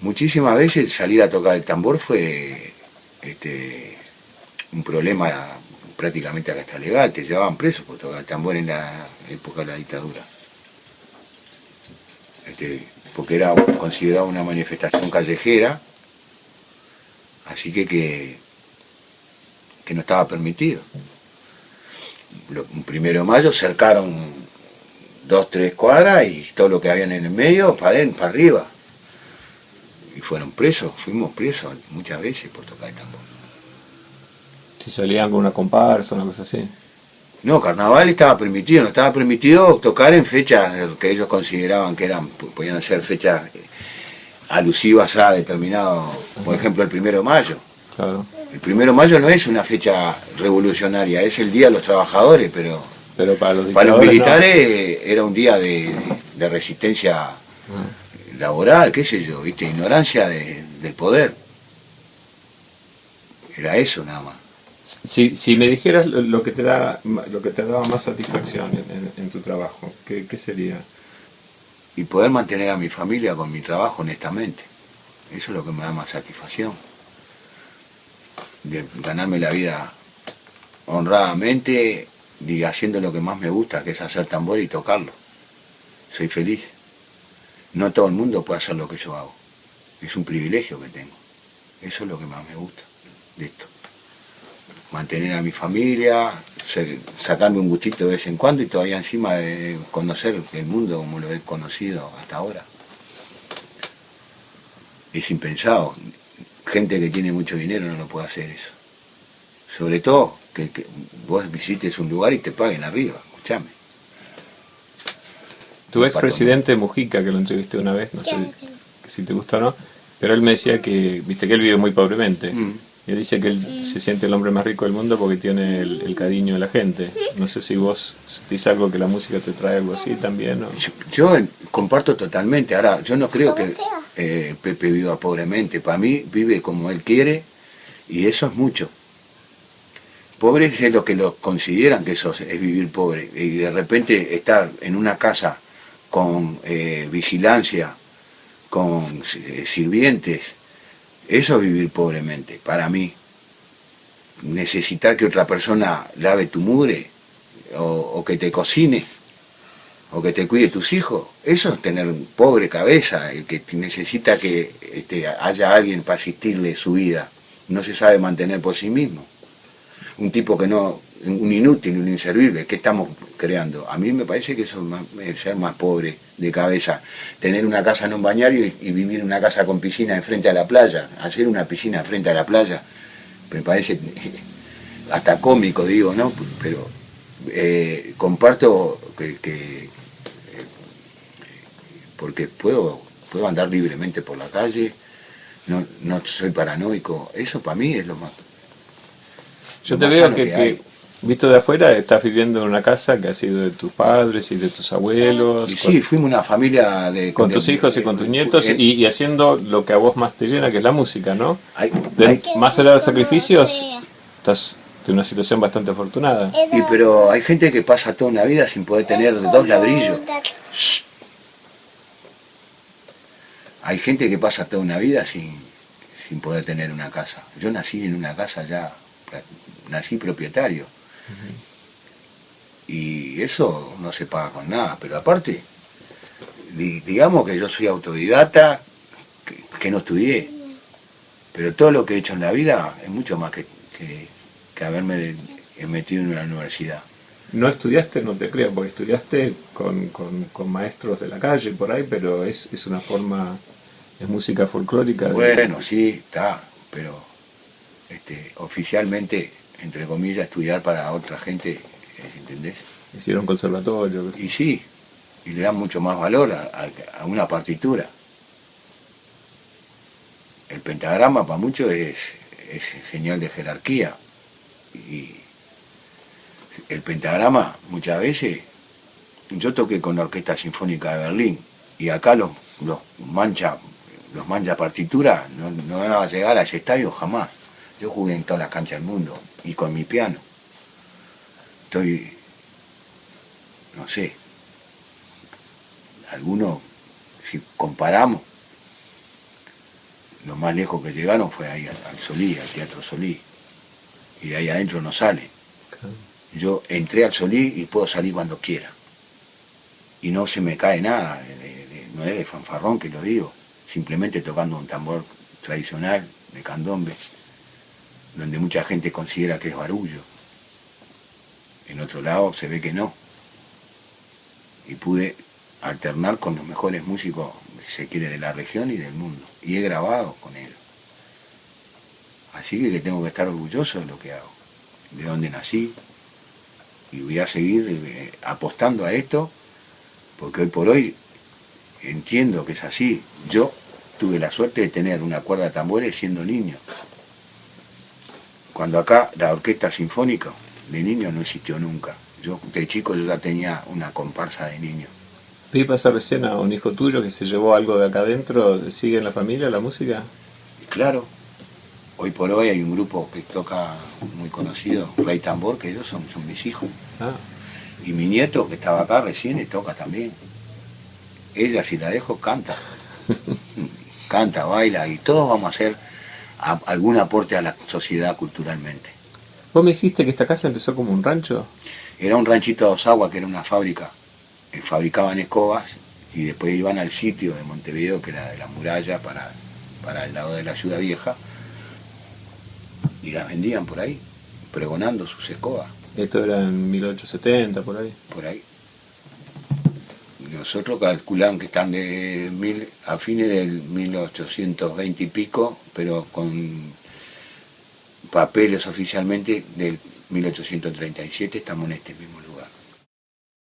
muchísimas veces salir a tocar el tambor fue un problema prácticamente hasta legal, te llevaban preso por tocar el tambor en la época de la dictadura. Porque era considerado una manifestación callejera, así que no estaba permitido. Un 1 de mayo cercaron 2, 3 cuadras y todo lo que habían en el medio, para arriba. Y fueron presos, fuimos presos muchas veces por tocar el tambor. Si salían con una comparsa, una cosa así. No, carnaval estaba permitido, no estaba permitido tocar en fechas que ellos consideraban que podían ser fechas alusivas a determinado, por ejemplo el 1 de mayo. Claro. El 1 de mayo no es una fecha revolucionaria, es el Día de los Trabajadores, pero para los militares no. Era un día de resistencia laboral, qué sé yo, ¿viste? Ignorancia del poder. Era eso nada más. Si me dijeras lo que te daba más satisfacción en tu trabajo, ¿qué sería? Y poder mantener a mi familia con mi trabajo honestamente. Eso es lo que me da más satisfacción. De ganarme la vida honradamente y haciendo lo que más me gusta, que es hacer tambor y tocarlo. Soy feliz. No todo el mundo puede hacer lo que yo hago. Es un privilegio que tengo. Eso es lo que más me gusta de esto. Mantener a mi familia, sacarme un gustito de vez en cuando y todavía encima de conocer el mundo como lo he conocido hasta ahora. Es impensado. Gente que tiene mucho dinero no lo puede hacer eso. Sobre todo que vos visites un lugar y te paguen arriba, escuchame. Tu expresidente Mujica, que lo entrevisté una vez, no sé si te gusta o no, pero él me decía que, viste que él vive muy pobremente. Y él dice que él se siente el hombre más rico del mundo porque tiene el cariño de la gente. No sé si vos sentís algo que la música te trae algo así también, ¿no? Yo comparto totalmente. Ahora, yo no creo que Pepe viva pobremente. Para mí vive como él quiere y eso es mucho. Pobre es lo que lo consideran que eso es vivir pobre. Y de repente estar en una casa con vigilancia, con sirvientes, eso es vivir pobremente, para mí. Necesitar que otra persona lave tu mugre, o que te cocine, o que te cuide tus hijos, eso es tener pobre cabeza, el que necesita que haya alguien para asistirle su vida, no se sabe mantener por sí mismo. Un tipo que no, un inútil, un inservible, ¿qué estamos creando? A mí me parece que eso es ser más pobre de cabeza, tener una casa en un bañario y vivir en una casa con piscina enfrente a la playa, hacer una piscina frente a la playa, me parece hasta cómico, digo, ¿no? Pero comparto porque puedo andar libremente por la calle, no soy paranoico, eso para mí es lo más. Yo te veo que visto de afuera, estás viviendo en una casa que ha sido de tus padres y de tus abuelos. Y sí, fuimos una familia con tus hijos y con tus nietos y haciendo lo que a vos más te llena, que es la música, ¿no? Más allá de los sacrificios, estás en una situación bastante afortunada. Pero hay gente que pasa toda una vida sin poder tener 2 ladrillos. Hay gente que pasa toda una vida sin poder tener una casa. Yo nací en una casa ya, nací propietario. Y eso no se paga con nada, pero aparte, digamos que yo soy autodidacta, que no estudié, pero todo lo que he hecho en la vida es mucho más que haberme metido en una universidad. No estudiaste, no te creo, porque estudiaste con maestros de la calle por ahí, pero es una forma, es música folclórica. Bueno, sí, está, pero oficialmente, entre comillas, estudiar para otra gente, ¿entendés? Hicieron conservatorio. Y sí, y le dan mucho más valor a una partitura. El pentagrama para muchos es señal de jerarquía. Y el pentagrama muchas veces, yo toqué con la Orquesta Sinfónica de Berlín y acá los mancha partitura no van a llegar a ese estadio jamás. Yo jugué en todas las canchas del mundo y con mi piano. No sé, algunos, si comparamos, Lo más lejos que llegaron fue ahí al Solí, al Teatro Solí. Y de ahí adentro no salen. Claro. Yo entré al Solí y puedo salir cuando quiera. Y no se me cae nada, no es de fanfarrón que lo digo, simplemente tocando un tambor tradicional de candombe, donde mucha gente considera que es barullo. En otro lado se ve que no. Y pude alternar con los mejores músicos, si se quiere, de la región y del mundo. Y he grabado con ellos. Así que tengo que estar orgulloso de lo que hago, de dónde nací. Y voy a seguir apostando a esto, porque hoy por hoy entiendo que es así. Yo tuve la suerte de tener una cuerda de tambores siendo niño. Cuando acá la orquesta sinfónica de niño no existió nunca. Yo de chico yo ya tenía una comparsa de niño. Vi pasar recién a un hijo tuyo que se llevó algo de acá adentro. ¿Sigue en la familia la música? Y claro, hoy por hoy hay un grupo que toca muy conocido, Rey Tambor, que ellos son mis hijos. Ah, Y mi nieto, que estaba acá recién, y toca también. Ella, si la dejo, canta. Canta, baila, y todos vamos a hacer algún aporte a la sociedad culturalmente. vos me dijiste que esta casa empezó como un rancho. Era un ranchito de Osagua, que era una fábrica. Fabricaban escobas y después iban al sitio de Montevideo, que era de la muralla, para el lado de la ciudad vieja, y las vendían por ahí, pregonando sus escobas. Esto era en 1870, por ahí. Por ahí. Nosotros calculamos que están a fines del 1820 y pico, pero con papeles oficialmente del 1837 estamos en este mismo lugar.